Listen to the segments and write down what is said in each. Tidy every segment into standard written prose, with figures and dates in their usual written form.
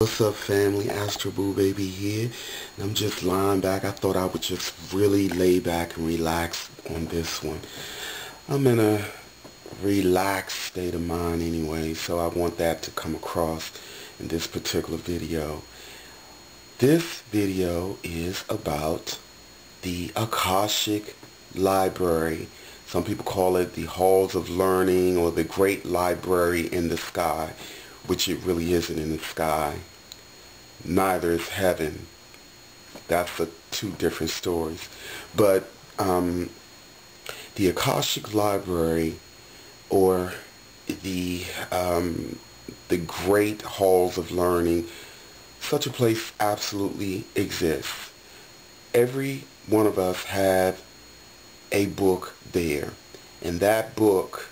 What's up, family? Astro Boo Baby here, and I'm just lying back. I thought I would just really lay back and relax on this one. I'm in a relaxed state of mind anyway, so I want that to come across in this particular video. This video is about the Akashic Library. Some people call it the Halls of Learning or the Great Library in the Sky, which it really isn't in the sky. Neither is heaven. That's two different stories. But the Akashic Library, or the Great Halls of Learning, such a place absolutely exists. Every one of us have a book there, and that book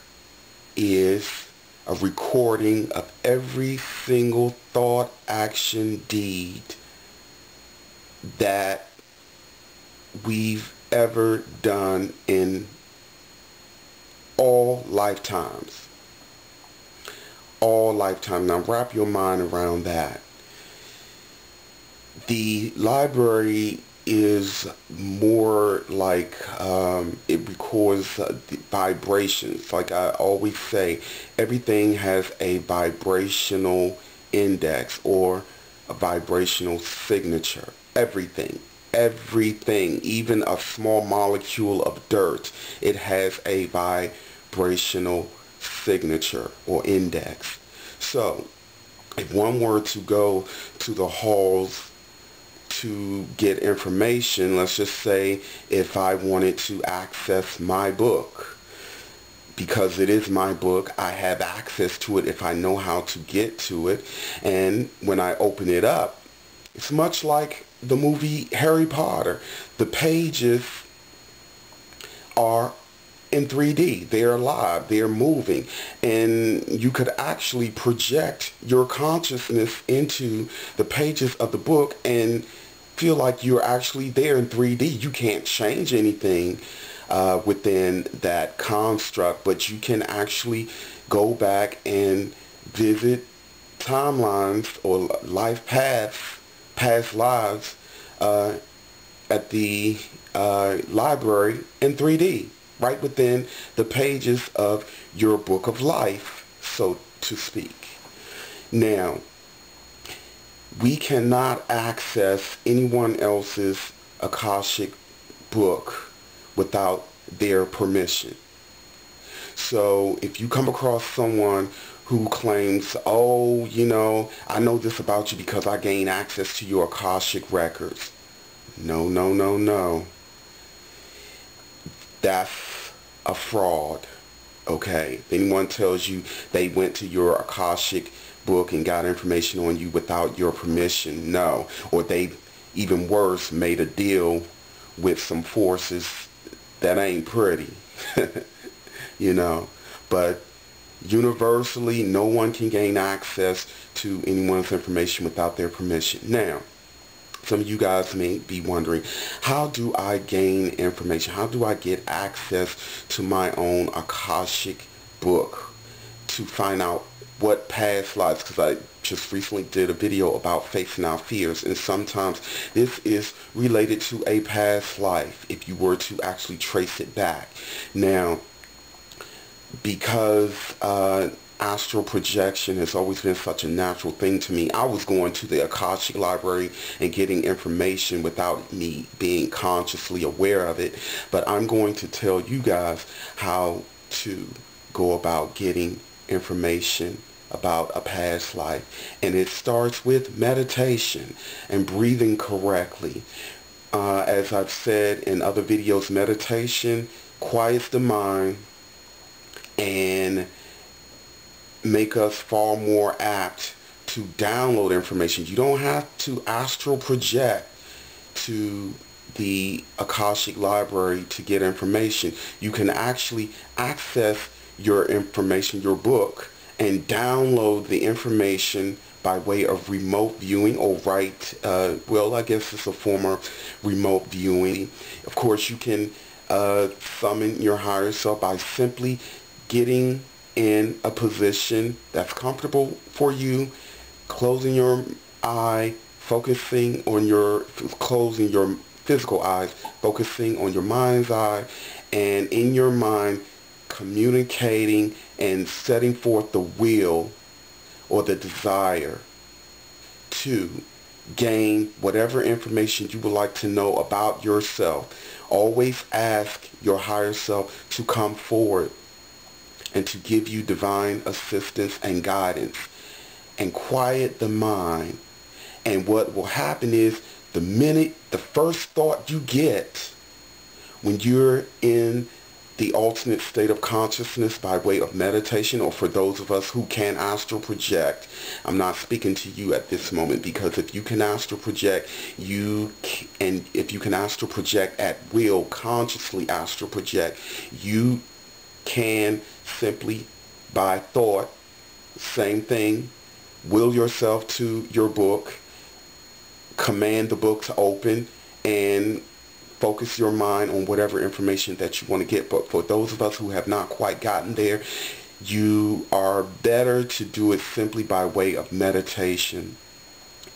is a recording of every single thought, action, deed that we've ever done in all lifetimes. All lifetimes. Now wrap your mind around that. The library is more like it records the vibrations. Like I always say, everything has a vibrational index or a vibrational signature. Everything, even a small molecule of dirt, it has a vibrational signature or index. So if one were to go to the halls to get information, let's just say if I wanted to access my book, because it is my book, I have access to it if I know how to get to it. And when I open it up, it's much like the movie Harry Potter. The pages are in 3D. They're alive. They're moving. And you could actually project your consciousness into the pages of the book and feel like you're actually there in 3D. You can't change anything within that construct, but you can actually go back and visit timelines or life paths, past lives at the library in 3D, right within the pages of your book of life, so to speak. Now, we cannot access anyone else's Akashic book without their permission. So if you come across someone who claims, oh, you know, I know this about you because I gained access to your Akashic records. No, no, no, no. That's a fraud. Okay? If anyone tells you they went to your Akashic book and got information on you without your permission, no. Or they, even worse, made a deal with some forces that ain't pretty. You know. But universally, no one can gain access to anyone's information without their permission. Now, some of you guys may be wondering, how do I gain information? How do I get access to my own Akashic book to find out what past lives? Because I just recently did a video about facing our fears, and sometimes this is related to a past life if you were to actually trace it back. Now, because astral projection has always been such a natural thing to me, I was going to the Akashic Library and getting information without me being consciously aware of it. But I'm going to tell you guys how to go about getting information about a past life. And it starts with meditation and breathing correctly. As I've said in other videos, meditation quiets the mind and make us far more apt to download information. You don't have to astral project to the Akashic Library to get information. You can actually access your information, your book, and download the information by way of remote viewing, or well, I guess it's a form of remote viewing. Of course, you can summon your higher self by simply getting in a position that's comfortable for you, closing your eye, focusing on closing your physical eyes, focusing on your mind's eye, and in your mind communicating and setting forth the will or the desire to gain whatever information you would like to know about yourself. Always ask your higher self to come forward and to give you divine assistance and guidance, and quiet the mind. And what will happen is, the first thought you get when you're in the alternate state of consciousness by way of meditation, or for those of us who can astral project, I'm not speaking to you at this moment, because if you can astral project, and if you can astral project at will, consciously astral project, you can simply by thought, same thing, will yourself to your book, command the book to open, and focus your mind on whatever information that you want to get. But for those of us who have not quite gotten there, you are better to do it simply by way of meditation,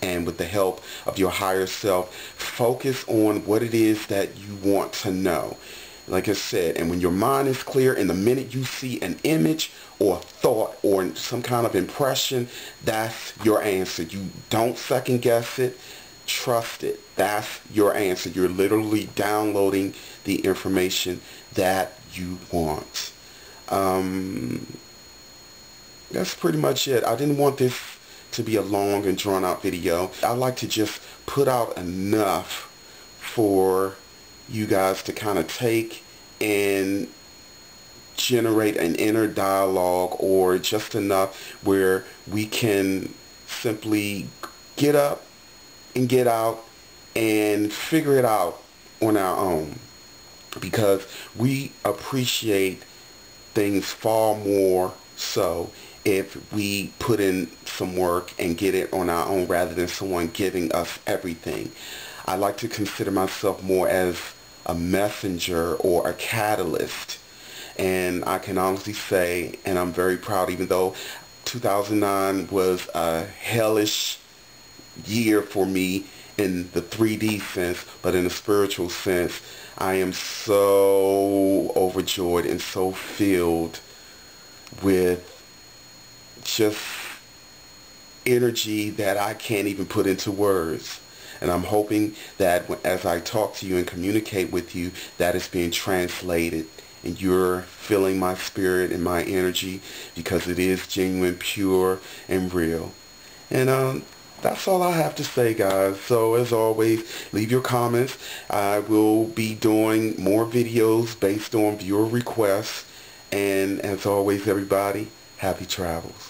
and with the help of your higher self, focus on what it is that you want to know. Like I said, and when your mind is clear, and the minute you see an image or thought or some kind of impression, that's your answer. You don't second guess it. Trust it. That's your answer. You're literally downloading the information that you want. That's pretty much it. I didn't want this to be a long and drawn out video. I like to just put out enough for you guys to kind of take and generate an inner dialogue, or just enough where we can simply get up and get out and figure it out on our own, because we appreciate things far more so if we put in some work and get it on our own, rather than someone giving us everything. I like to consider myself more as a messenger or a catalyst, and I can honestly say, and I'm very proud, even though 2009 was a hellish year for me in the 3D sense, but in the spiritual sense, I am so overjoyed and so filled with just energy that I can't even put into words. And I'm hoping that as I talk to you and communicate with you, that is being translated and you're feeling my spirit and my energy, because it is genuine, pure, and real. And that's all I have to say, guys. So as always, leave your comments. I will be doing more videos based on viewer requests. And as always, everybody, happy travels.